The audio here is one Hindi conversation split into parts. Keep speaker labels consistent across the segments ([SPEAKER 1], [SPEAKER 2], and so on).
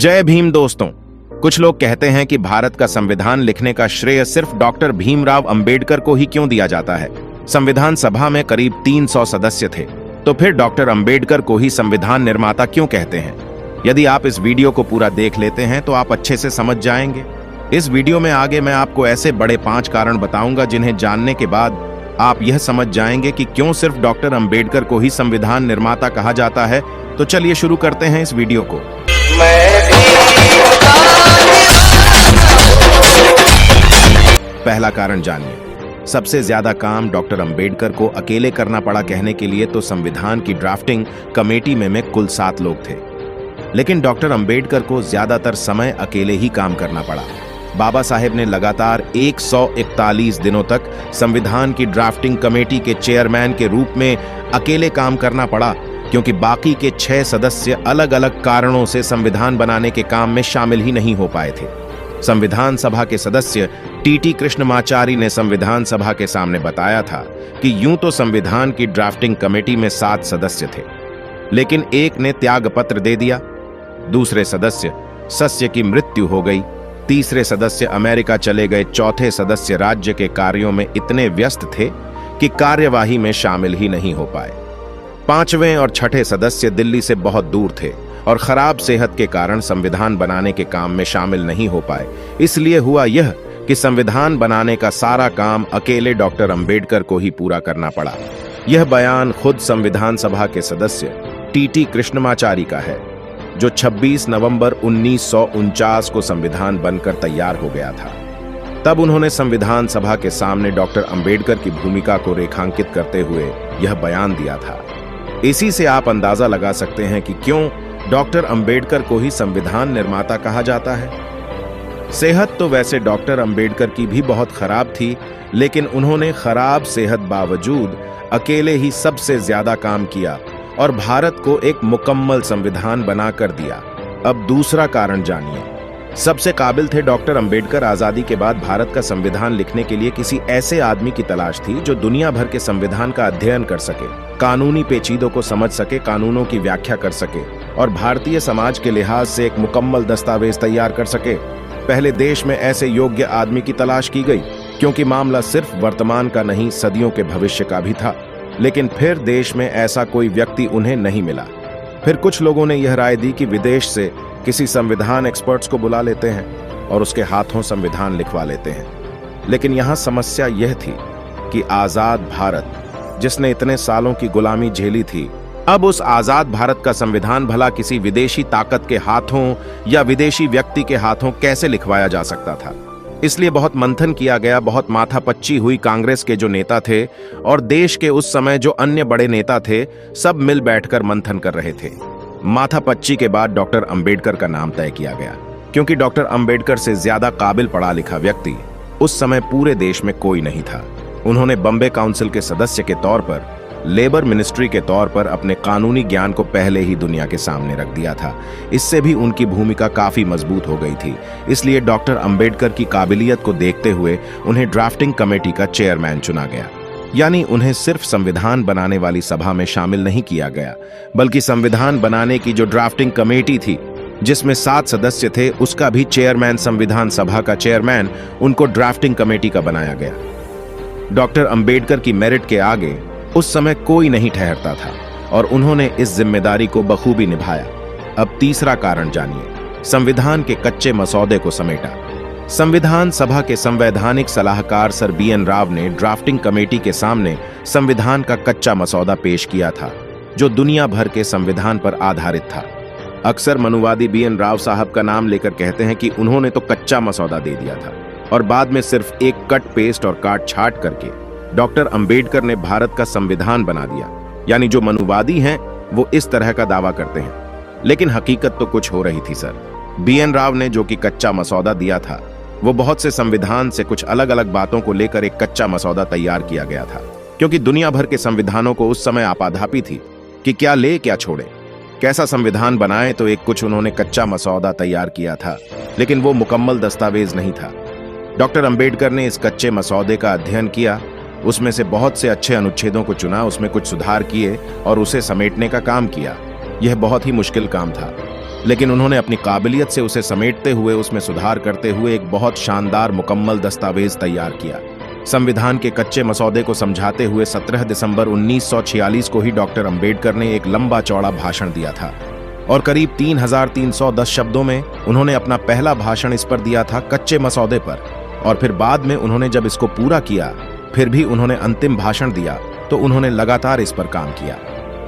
[SPEAKER 1] जय भीम दोस्तों। कुछ लोग कहते हैं कि भारत का संविधान लिखने का श्रेय सिर्फ डॉक्टर भीमराव अंबेडकर को ही क्यों दिया जाता है। संविधान सभा में करीब 300 सदस्य थे, तो फिर डॉक्टर अंबेडकर को ही संविधान निर्माता क्यों कहते हैं। यदि आप इस वीडियो को पूरा देख लेते हैं तो आप अच्छे से समझ जाएंगे। इस वीडियो में आगे मैं आपको ऐसे बड़े 5 कारण बताऊंगा जिन्हें जानने के बाद आप यह समझ जाएंगे कि क्यों सिर्फ डॉक्टर अंबेडकर को ही संविधान निर्माता कहा जाता है। तो चलिए शुरू करते हैं इस वीडियो को। पहला कारण जानिए। सबसे ज्यादा काम डॉक्टर अंबेडकर को अकेले करना पड़ा। कहने के लिए तो संविधान की ड्राफ्टिंग कमेटी में कुल 7 लोग थे, लेकिन डॉक्टर अंबेडकर को ज्यादातर समय अकेले ही काम करना पड़ा। बाबा साहेब ने लगातार 141 दिनों तक संविधान की ड्राफ्टिंग कमेटी के चेयरमैन के रूप में अकेले काम करना पड़ा, क्योंकि बाकी के 6 सदस्य अलग अलग कारणों से संविधान बनाने के काम में शामिल ही नहीं हो पाए थे। संविधान सभा के सदस्य टी कृष्णमाचारी ने संविधान सभा के सामने बताया था कि यूं तो संविधान की ड्राफ्टिंग कमेटी में 7 सदस्य थे, लेकिन एक ने त्याग पत्र दे दिया, दूसरे सदस्य की मृत्यु हो गई, तीसरे सदस्य अमेरिका चले गए, चौथे सदस्य राज्य के कार्यों में इतने व्यस्त थे कि कार्यवाही में शामिल ही नहीं हो पाए, 5वें और 6ठे सदस्य दिल्ली से बहुत दूर थे और खराब सेहत के कारण संविधान बनाने के काम में शामिल नहीं हो पाए। इसलिए हुआ यह कि संविधान बनाने का सारा काम अकेले डॉक्टर अंबेडकर को ही पूरा करना पड़ा। यह बयान खुद संविधान सभा के सदस्य टी कृष्णमाचारी का है, जो 26 नवंबर 1949 को संविधान बनकर तैयार हो गया था। तब उन्होंने संविधान सभा के सामने डॉक्टर अंबेडकर की भूमिका को रेखांकित करते हुए यह बयान दिया था। इसी से आप अंदाजा लगा सकते हैं कि क्यों डॉक्टर अंबेडकर को ही संविधान निर्माता कहा जाता है। सेहत तो वैसे डॉक्टर अंबेडकर की भी बहुत खराब थी, लेकिन उन्होंने खराब सेहत बावजूद अकेले ही सबसे ज्यादा काम किया और भारत को एक मुकम्मल संविधान बनाकर दिया। अब दूसरा कारण जानिए। सबसे काबिल थे डॉक्टर अंबेडकर। आजादी के बाद भारत का संविधान लिखने के लिए किसी ऐसे आदमी की तलाश थी जो दुनिया भर के संविधान का अध्ययन कर सके, कानूनी पेचीदों को समझ सके, कानूनों की व्याख्या कर सके और भारतीय समाज के लिहाज से एक मुकम्मल दस्तावेज तैयार कर सके। पहले देश में ऐसे योग्य आदमी की तलाश की गई, क्योंकि मामला सिर्फ वर्तमान का नहीं, सदियों के भविष्य का भी था। लेकिन फिर देश में ऐसा कोई व्यक्ति उन्हें नहीं मिला। फिर कुछ लोगों ने यह राय दी कि विदेश से किसी संविधान एक्सपर्ट्स को बुला लेते हैं और उसके हाथों संविधान लिखवा लेते हैं। लेकिन यहां समस्या यह थी कि आजाद भारत, जिसने इतने सालों की गुलामी झेली थी, अब उस आजाद भारत का संविधान भला किसी विदेशी ताकत के हाथों या विदेशी व्यक्ति के हाथों कैसे लिखवाया जा सकता था। इसलिए बहुत मंथन किया गया। बहुत माथापच्ची हुई। कांग्रेस के जो नेता थे और देश के उस समय जो अन्य बड़े नेता थे, सब मिल बैठकर मंथन कर रहे थे। माथापच्ची के बाद डॉक्टर अंबेडकर का नाम तय किया गया, क्योंकि डॉक्टर अंबेडकर से ज्यादा काबिल पढ़ा लिखा व्यक्ति उस समय पूरे देश में कोई नहीं था। उन्होंने बॉम्बे काउंसिल के सदस्य के तौर पर, लेबर मिनिस्ट्री के तौर पर अपने कानूनी ज्ञान को पहले ही दुनिया के सामने रख दिया था। इससे भी उनकी भूमिका काफी मजबूत हो गई थी। इसलिए डॉक्टर अंबेडकर की काबिलियत को देखते हुए उन्हें ड्राफ्टिंग कमेटी का चेयरमैन चुना गया। यानी उन्हें सिर्फ संविधान बनाने वाली सभा में शामिल नहीं किया गया, बल्कि संविधान बनाने की जो ड्राफ्टिंग कमेटी थी, जिसमें 7 सदस्य थे, उसका भी चेयरमैन, संविधान सभा का चेयरमैन, उनको ड्राफ्टिंग कमेटी का बनाया गया। डॉक्टर अंबेडकर की मेरिट के आगे उस समय कोई नहीं ठहरता था और उन्होंने इस जिम्मेदारी को बखूबी निभाया। अब तीसरा कारण जानिए। संविधान के कच्चे मसौदे को समेटा। संविधान सभा के संवैधानिक सलाहकार सर BN राव ने ड्राफ्टिंग कमेटी के सामने संविधान का कच्चा मसौदा पेश किया था, जो दुनिया भर के संविधान पर आधारित था। अक्सर मनुवादी BN राव साहब का नाम लेकर कहते हैं कि उन्होंने तो कच्चा मसौदा दे दिया था और बाद में सिर्फ एक कट पेस्ट और काट छाट करके डॉक्टर अंबेडकर ने भारत का संविधान बना दिया। यानी जो मनुवादी हैं वो इस तरह का दावा करते हैं, लेकिन हकीकत तो कुछ हो रही थी सर। BN राव ने जो कि कच्चा मसौदा दिया था, वो बहुत से संविधान से कुछ अलग अलग बातों को लेकर एक कच्चा मसौदा तैयार किया गया था, क्योंकि दुनिया भर के संविधानों को उस समय आपाधापी थी कि क्या ले क्या छोड़े, कैसा संविधान बनाए। तो एक कुछ उन्होंने कच्चा मसौदा तैयार किया था, लेकिन वो मुकम्मल दस्तावेज नहीं था। डॉक्टर अंबेडकर ने इस कच्चे मसौदे का अध्ययन किया, उसमें से बहुत से अच्छे अनुच्छेदों को चुना, उसमें कुछ सुधार किए और उसे समेटने का काम किया। यह बहुत ही मुश्किल काम था। लेकिन उन्होंने अपनी काबिलियत से उसे समेटते हुए, उसमें सुधार करते हुए एक बहुत शानदार मुकम्मल दस्तावेज तैयार किया। संविधान के कच्चे मसौदे को समझाते हुए 17 दिसंबर 1946 को ही डॉक्टर अंबेडकर ने एक लंबा चौड़ा भाषण दिया था और करीब 3310 शब्दों में उन्होंने अपना पहला भाषण इस पर दिया था, कच्चे मसौदे पर। और फिर बाद में उन्होंने जब इसको पूरा किया, फिर भी उन्होंने अंतिम भाषण दिया, तो उन्होंने लगातार इस पर काम किया,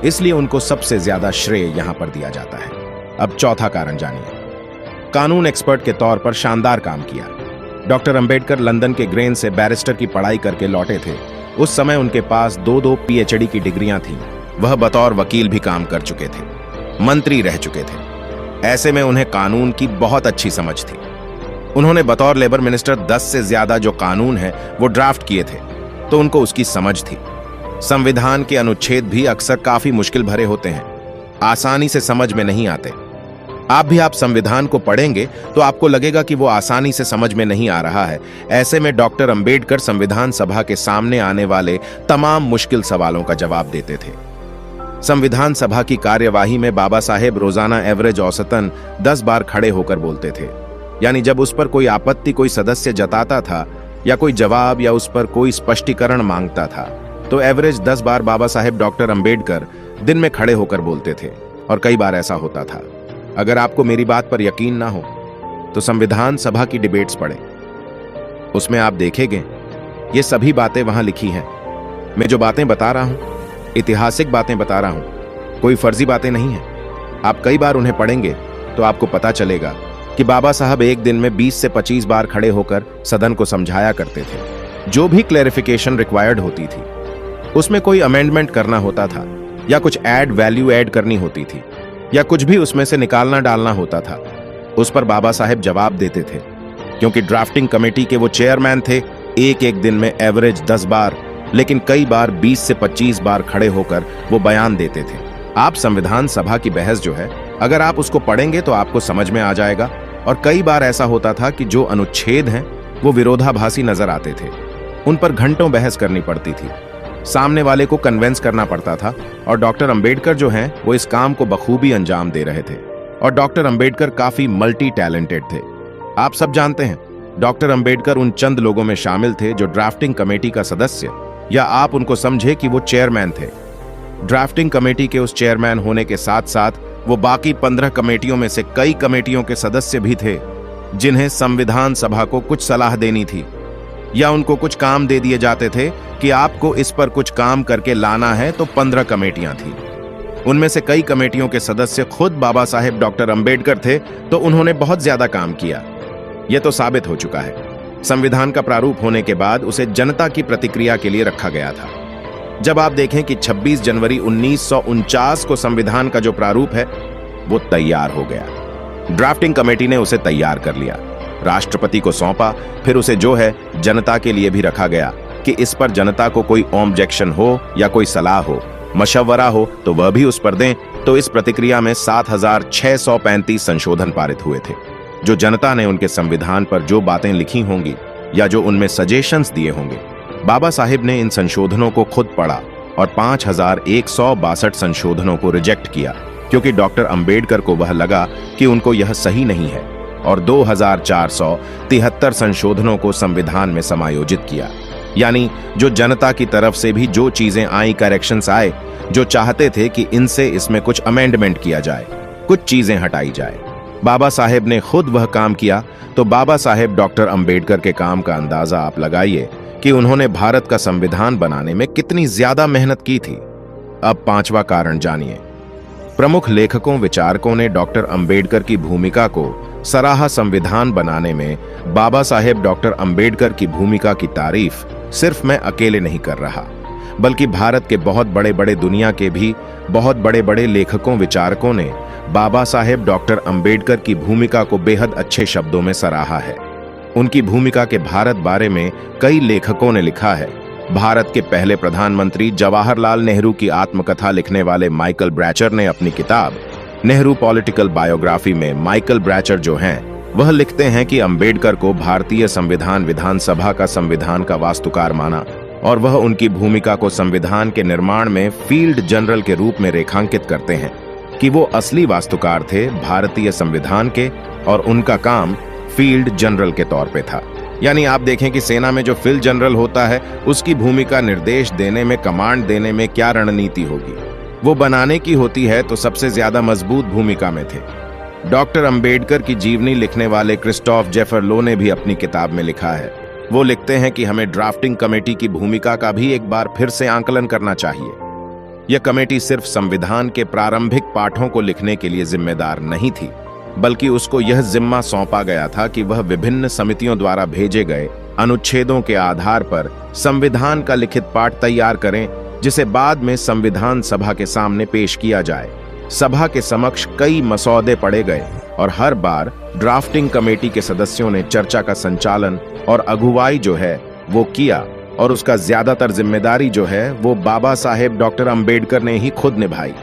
[SPEAKER 1] इसलिए उनको सबसे ज्यादा श्रेय यहां पर दिया जाता है। अब चौथा कारण जानिए। कानून एक्सपर्ट के तौर पर शानदार काम किया। डॉक्टर अंबेडकर लंदन के ग्रेन से बैरिस्टर की पढ़ाई करके लौटे थे। उस समय उनके पास 2-2 पीएचडी की डिग्रियां थीं। वह बतौर वकील भी काम कर चुके थे, मंत्री रह चुके थे। ऐसे में उन्हें कानून की बहुत अच्छी समझ थी। उन्होंने बतौर लेबर मिनिस्टर 10 से ज्यादा जो कानून है वो ड्राफ्ट किए थे, तो उनको उसकी समझ थी। संविधान के अनुच्छेद भी अक्सर काफी मुश्किल भरे होते हैं, आसानी से समझ में नहीं आते। आप संविधान को पढ़ेंगे तो आपको लगेगा कि वो आसानी से समझ में नहीं आ रहा है। ऐसे में डॉक्टर अंबेडकर संविधान सभा के सामने आने वाले तमाम मुश्किल सवालों का जवाब देते थे। संविधान सभा की कार्यवाही में बाबा साहेब रोजाना एवरेज औसतन 10 बार खड़े होकर बोलते थे। यानी जब उस पर कोई आपत्ति कोई सदस्य जताता था या कोई जवाब या उस पर कोई स्पष्टीकरण मांगता था, तो एवरेज 10 बार बाबा साहेब डॉक्टर अंबेडकर दिन में खड़े होकर बोलते थे। और कई बार ऐसा होता था। अगर आपको मेरी बात पर यकीन ना हो तो संविधान सभा की डिबेट्स पढ़ें, उसमें आप देखेंगे ये सभी बातें वहां लिखी हैं। मैं जो बातें बता रहा हूं, ऐतिहासिक बातें बता रहा हूं, कोई फर्जी बातें नहीं हैं। आप कई बार उन्हें पढ़ेंगे तो आपको पता चलेगा कि बाबा साहब एक दिन में 20 से 25 बार खड़े होकर सदन को समझाया करते थे। जो भी क्लैरिफिकेशन रिक्वायर्ड होती थी, उसमें कोई अमेंडमेंट करना होता था या कुछ वैल्यू ऐड करनी होती थी या कुछ भी उसमें से निकालना डालना होता था, उस पर बाबा साहेब जवाब देते थे। क्योंकि ड्राफ्टिंग कमेटी के वो चेयरमैन थे, एक दिन में एवरेज 10 बार, लेकिन कई बार 20 से 25 बार खड़े होकर वो बयान देते थे। आप संविधान सभा की बहस जो है, अगर आप उसको पढ़ेंगे तो आपको समझ में आ जाएगा। और कई बार ऐसा होता था कि जो अनुच्छेद हैं वो विरोधाभासी नजर आते थे, उन पर घंटों बहस करनी पड़ती थी, सामने वाले को कन्वेंस करना पड़ता था। और डॉक्टर अंबेडकर जो हैं वो इस काम को बखूबी अंजाम दे रहे थे। और डॉक्टर अंबेडकर काफी मल्टी टैलेंटेड थे। आप सब जानते हैं, डॉक्टर अंबेडकर उन चंद लोगों में शामिल थे जो ड्राफ्टिंग कमेटी का सदस्य, या आप उनको समझे कि वो चेयरमैन थे। ड्राफ्टिंग कमेटी के उस चेयरमैन होने के साथ साथ वो बाकी 15 कमेटियों में से कई कमेटियों के सदस्य भी थे, जिन्हें संविधान सभा को कुछ सलाह देनी थी या उनको कुछ काम दे दिए जाते थे कि आपको इस पर कुछ काम करके लाना है। तो 15 कमेटियां थी। उनमें से कई कमेटियों के सदस्य खुद बाबा साहेब डॉक्टर अंबेडकर थे, तो उन्होंने बहुत ज्यादा काम किया। यह तो साबित हो चुका है। संविधान का प्रारूप होने के बाद उसे जनता की प्रतिक्रिया के लिए रखा गया था। जब आप देखें कि 26 जनवरी 1949 को संविधान का जो प्रारूप है वो तैयार हो गया। ड्राफ्टिंग कमेटी ने उसे तैयार कर लिया, राष्ट्रपति को सौंपा, फिर उसे जो है जनता के लिए भी रखा गया कि इस पर जनता को कोई ऑब्जेक्शन हो या कोई सलाह हो, मशवरा हो तो वह भी उस पर दें। तो इस प्रतिक्रिया में 7635 संशोधन पारित हुए थे। जो जनता ने उनके संविधान पर जो बातें लिखी होंगी या जो उनमें सजेशंस दिए होंगे, बाबा साहेब ने इन संशोधनों को खुद पढ़ा और 5162 संशोधनों को रिजेक्ट किया, क्योंकि डॉक्टर अंबेडकर को वह लगा कि उनको यह सही नहीं है, और 2473 संशोधनों को संविधान में समायोजित किया। यानी जो जनता की तरफ से भी जो चीजें आई, करेक्शंस आए, जो चाहते थे कि इनसे इसमें कुछ अमेंडमेंट किया जाए, कुछ चीजें हटाई जाए, बाबा साहेब ने खुद वह काम किया। तो बाबा साहेब डॉक्टर अंबेडकर के काम का अंदाजा आप लगाइए कि उन्होंने भारत का संविधान बनाने में कितनी ज्यादा मेहनत की थी। अब 5वां कारण जानिए। प्रमुख लेखकों विचारकों ने डॉक्टर अंबेडकर की भूमिका को सराहा। संविधान बनाने में बाबा साहेब डॉक्टर अंबेडकर की भूमिका की तारीफ सिर्फ मैं अकेले नहीं कर रहा, बल्कि भारत के बहुत बड़े बड़े, दुनिया के भी बहुत बड़े बड़े लेखकों विचारकों ने बाबा साहेब डॉक्टर अंबेडकर की भूमिका को बेहद अच्छे शब्दों में सराहा है। उनकी भूमिका के भारत बारे में कई लेखकों ने लिखा है। भारत के पहले प्रधानमंत्री जवाहरलाल नेहरू की आत्मकथा लिखने वाले माइकल ब्रैचर ने अपनी किताब नेहरू पॉलिटिकल बायोग्राफी में माइकल ब्रैचर जो हैं, वह लिखते हैं कि अंबेडकर को भारतीय संविधान विधानसभा का संविधान का वास्तुकार माना, और वह उनकी भूमिका को संविधान के निर्माण में फील्ड जनरल के रूप में रेखांकित करते हैं। कि वो असली वास्तुकार थे भारतीय संविधान के और उनका काम फील्ड जनरल के तौर पे था। यानी आप देखें कि सेना में जो फील्ड जनरल होता है उसकी भूमिका निर्देश देने में, कमांड देने में क्या रणनीति होगी वो बनाने की होती है, तो सबसे ज्यादा मजबूत भूमिका में थे। डॉक्टर अंबेडकर की जीवनी लिखने वाले क्रिस्टोफ जेफरलो ने भी अपनी किताब में लिखा है। वो लिखते हैं कि हमें ड्राफ्टिंग कमेटी की भूमिका का भी एक बार फिर से आंकलन करना चाहिए। यह कमेटी सिर्फ संविधान के प्रारंभिक पाठों को लिखने के लिए जिम्मेदार नहीं थी, बल्कि उसको यह जिम्मा सौंपा गया था कि वह विभिन्न समितियों द्वारा भेजे गए अनुच्छेदों के आधार पर संविधान का लिखित पाठ तैयार करें, जिसे बाद में संविधान सभा के सामने पेश किया जाए। सभा के समक्ष कई मसौदे पढ़े गए और हर बार ड्राफ्टिंग कमेटी के सदस्यों ने चर्चा का संचालन और अगुवाई जो है वो किया, और उसका ज्यादातर जिम्मेदारी जो है वो बाबा साहेब डॉक्टर अंबेडकर ने ही खुद निभाई।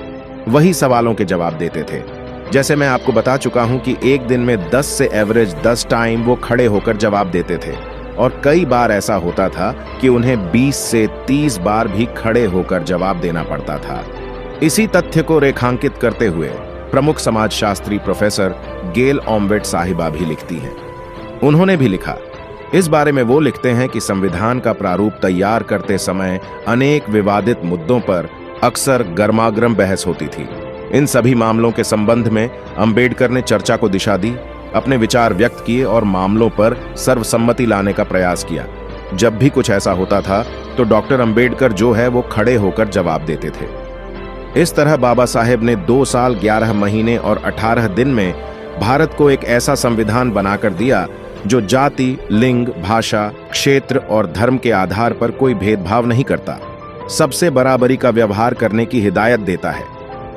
[SPEAKER 1] वही सवालों के जवाब देते थे। जैसे मैं आपको बता चुका हूं कि एक दिन में 10 से एवरेज 10 टाइम वो खड़े होकर जवाब देते थे, और कई बार ऐसा होता था कि उन्हें 20 से 30 बार भी खड़े होकर जवाब देना पड़ता था। इसी तथ्य को रेखांकित करते हुए प्रमुख समाजशास्त्री प्रोफेसर गेल ऑम्वेट साहिबा भी लिखती हैं। उन्होंने भी लिखा, इस बारे में वो लिखते हैं कि संविधान का प्रारूप तैयार करते समय अनेक विवादित मुद्दों पर अक्सर गर्मागर्म बहस होती थी। इन सभी मामलों के संबंध में अंबेडकर ने चर्चा को दिशा दी, अपने विचार व्यक्त किए और मामलों पर सर्वसम्मति लाने का प्रयास किया। जब भी कुछ ऐसा होता था तो डॉक्टर अंबेडकर जो है वो खड़े होकर जवाब देते थे। इस तरह बाबा साहेब ने 2 साल 11 महीने और 18 दिन में भारत को एक ऐसा संविधान बनाकर दिया जो जाति, लिंग, भाषा, क्षेत्र और धर्म के आधार पर कोई भेदभाव नहीं करता, सबसे बराबरी का व्यवहार करने की हिदायत देता है।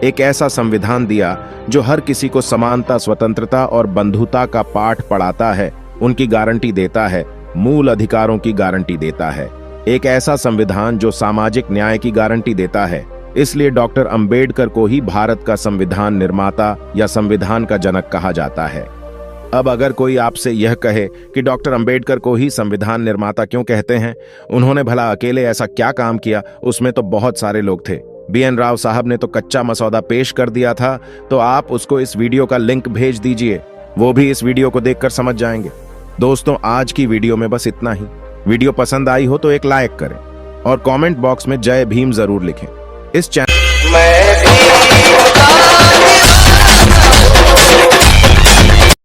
[SPEAKER 1] एक ऐसा संविधान दिया जो हर किसी को समानता, स्वतंत्रता और बंधुता का पाठ पढ़ाता है, उनकी गारंटी देता है, मूल अधिकारों की गारंटी देता है। एक ऐसा संविधान जो सामाजिक न्याय की गारंटी देता है। इसलिए डॉक्टर अंबेडकर को ही भारत का संविधान निर्माता या संविधान का जनक कहा जाता है। अब अगर कोई आपसे यह कहे कि डॉक्टर अंबेडकर को ही संविधान निर्माता क्यों कहते हैं, उन्होंने भला अकेले ऐसा क्या काम किया, उसमें तो बहुत सारे लोग थे। BN राव साहब ने तो कच्चा मसौदा पेश कर दिया था, तो आप उसको इस वीडियो का लिंक भेज दीजिए, वो भी इस वीडियो को देखकर समझ जाएंगे। दोस्तों, आज की वीडियो में बस इतना ही। वीडियो पसंद आई हो तो एक लाइक करें और कमेंट बॉक्स में जय भीम जरूर लिखें। इस चैनल